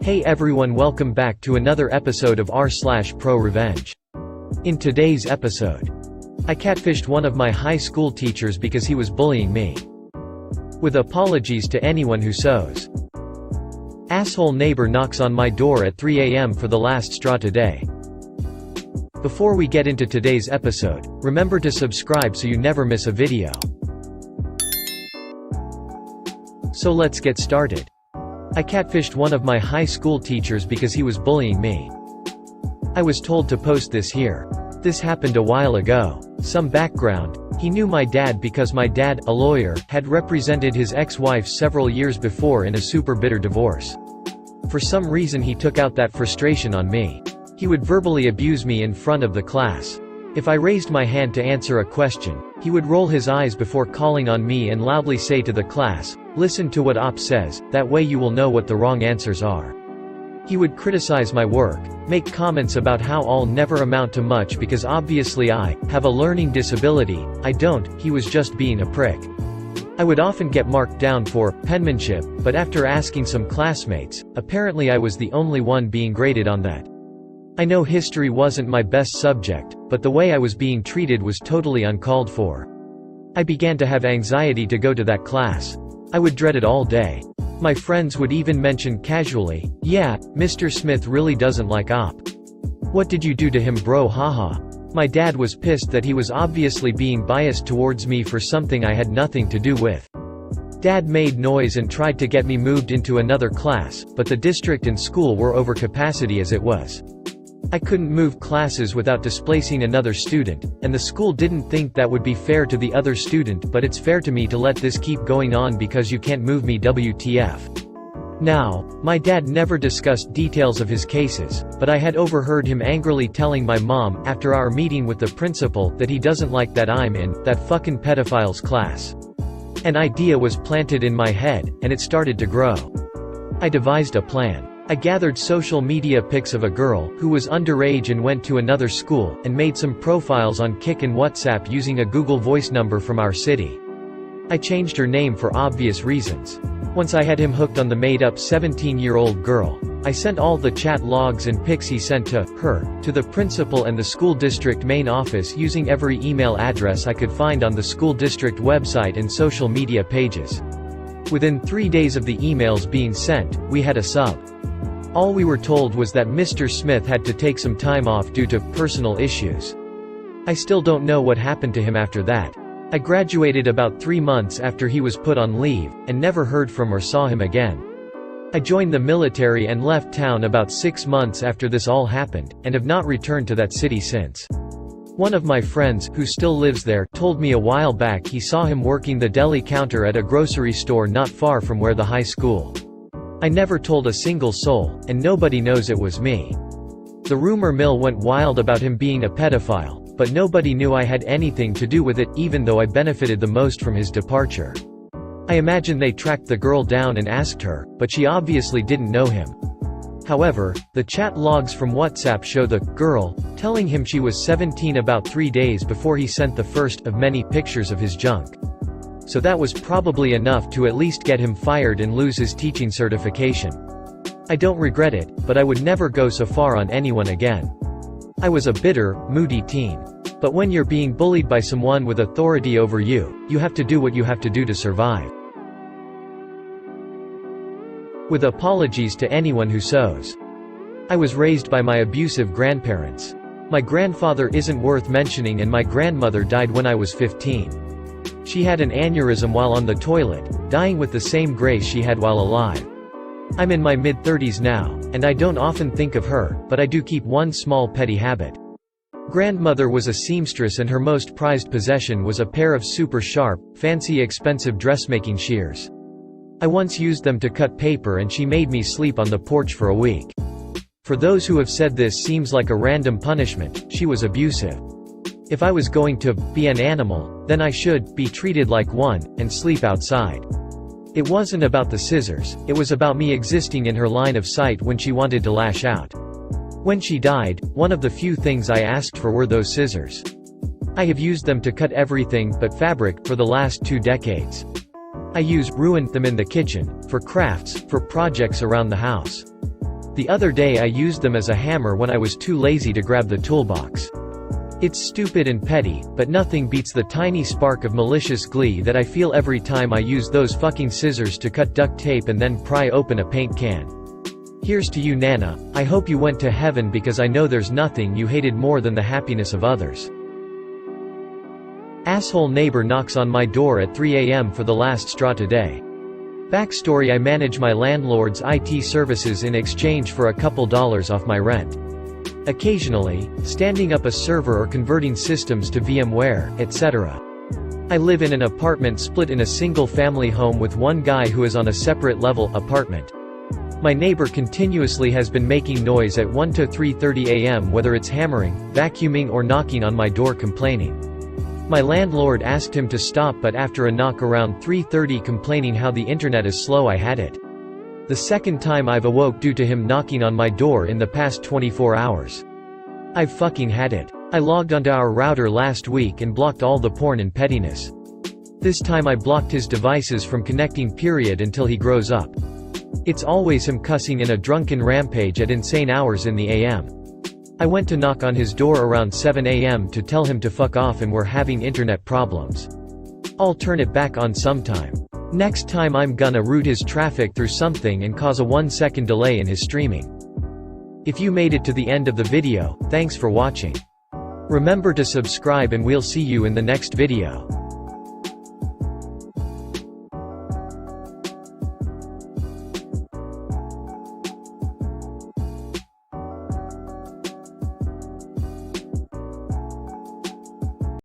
Hey everyone, welcome back to another episode of r/ProRevenge. In today's episode, I catfished one of my high school teachers because he was bullying me. With apologies to anyone who sows. Asshole neighbor knocks on my door at 3 a.m. for the last straw today. Before we get into today's episode, remember to subscribe so you never miss a video. So let's get started. I catfished one of my high school teachers because he was bullying me. I was told to post this here. This happened a while ago. Some background: he knew my dad because my dad, a lawyer, had represented his ex-wife several years before in a super bitter divorce. For some reason he took out that frustration on me. He would verbally abuse me in front of the class. If I raised my hand to answer a question, he would roll his eyes before calling on me and loudly say to the class, "Listen to what Op says, that way you will know what the wrong answers are." He would criticize my work, make comments about how I'll never amount to much because obviously I have a learning disability. I don't. He was just being a prick. I would often get marked down for penmanship, but after asking some classmates, apparently I was the only one being graded on that. I know history wasn't my best subject, but the way I was being treated was totally uncalled for. I began to have anxiety to go to that class. I would dread it all day. My friends would even mention casually, "Yeah, Mr. Smith really doesn't like Op. What did you do to him, bro, haha." My dad was pissed that he was obviously being biased towards me for something I had nothing to do with. Dad made noise and tried to get me moved into another class, but the district and school were over capacity as it was. I couldn't move classes without displacing another student, and the school didn't think that would be fair to the other student, but it's fair to me to let this keep going on because you can't move me, WTF. Now, my dad never discussed details of his cases, but I had overheard him angrily telling my mom, after our meeting with the principal, that he doesn't like that I'm in that fucking pedophiles class. An idea was planted in my head, and it started to grow. I devised a plan. I gathered social media pics of a girl who was underage and went to another school, and made some profiles on Kik and WhatsApp using a Google Voice number from our city. I changed her name for obvious reasons. Once I had him hooked on the made-up 17-year-old girl, I sent all the chat logs and pics he sent to her, to the principal and the school district main office using every email address I could find on the school district website and social media pages. Within 3 days of the emails being sent, we had a sub. All we were told was that Mr. Smith had to take some time off due to personal issues. I still don't know what happened to him after that. I graduated about 3 months after he was put on leave, and never heard from or saw him again. I joined the military and left town about 6 months after this all happened, and have not returned to that city since. One of my friends, who still lives there, told me a while back he saw him working the deli counter at a grocery store not far from where the high school. I never told a single soul, and nobody knows it was me. The rumor mill went wild about him being a pedophile, but nobody knew I had anything to do with it, even though I benefited the most from his departure. I imagine they tracked the girl down and asked her, but she obviously didn't know him. However, the chat logs from WhatsApp show the girl telling him she was 17 about 3 days before he sent the first of many pictures of his junk. So that was probably enough to at least get him fired and lose his teaching certification. I don't regret it, but I would never go so far on anyone again. I was a bitter, moody teen. But when you're being bullied by someone with authority over you, you have to do what you have to do to survive. With apologies to anyone who sows. I was raised by my abusive grandparents. My grandfather isn't worth mentioning, and my grandmother died when I was 15. She had an aneurysm while on the toilet, dying with the same grace she had while alive. I'm in my mid-30s now, and I don't often think of her, but I do keep one small petty habit. Grandmother was a seamstress, and her most prized possession was a pair of super sharp, fancy expensive dressmaking shears. I once used them to cut paper, and she made me sleep on the porch for a week. For those who have said this seems like a random punishment, she was abusive. If I was going to be an animal, then I should be treated like one, and sleep outside. It wasn't about the scissors, it was about me existing in her line of sight when she wanted to lash out. When she died, one of the few things I asked for were those scissors. I have used them to cut everything but fabric for the last 2 decades. I ruined them in the kitchen, for crafts, for projects around the house. The other day I used them as a hammer when I was too lazy to grab the toolbox. It's stupid and petty, but nothing beats the tiny spark of malicious glee that I feel every time I use those fucking scissors to cut duct tape and then pry open a paint can. Here's to you, Nana. I hope you went to heaven because I know there's nothing you hated more than the happiness of others. Asshole neighbor knocks on my door at 3 a.m. for the last straw today. Backstory: I manage my landlord's IT services in exchange for a couple dollars off my rent. Occasionally, standing up a server or converting systems to VMware, etc. I live in an apartment split in a single-family home with one guy who is on a separate level apartment. My neighbor continuously has been making noise at 1 to 3:30 a.m. whether it's hammering, vacuuming or knocking on my door complaining. My landlord asked him to stop, but after a knock around 3:30 complaining how the internet is slow, I had it. The second time I've awoke due to him knocking on my door in the past 24 hours. I've fucking had it. I logged onto our router last week and blocked all the porn and pettiness. This time I blocked his devices from connecting period until he grows up. It's always him cussing in a drunken rampage at insane hours in the AM. I went to knock on his door around 7 a.m. to tell him to fuck off and we're having internet problems. I'll turn it back on sometime. Next time I'm gonna route his traffic through something and cause a 1-second delay in his streaming. If you made it to the end of the video, thanks for watching. Remember to subscribe and we'll see you in the next video.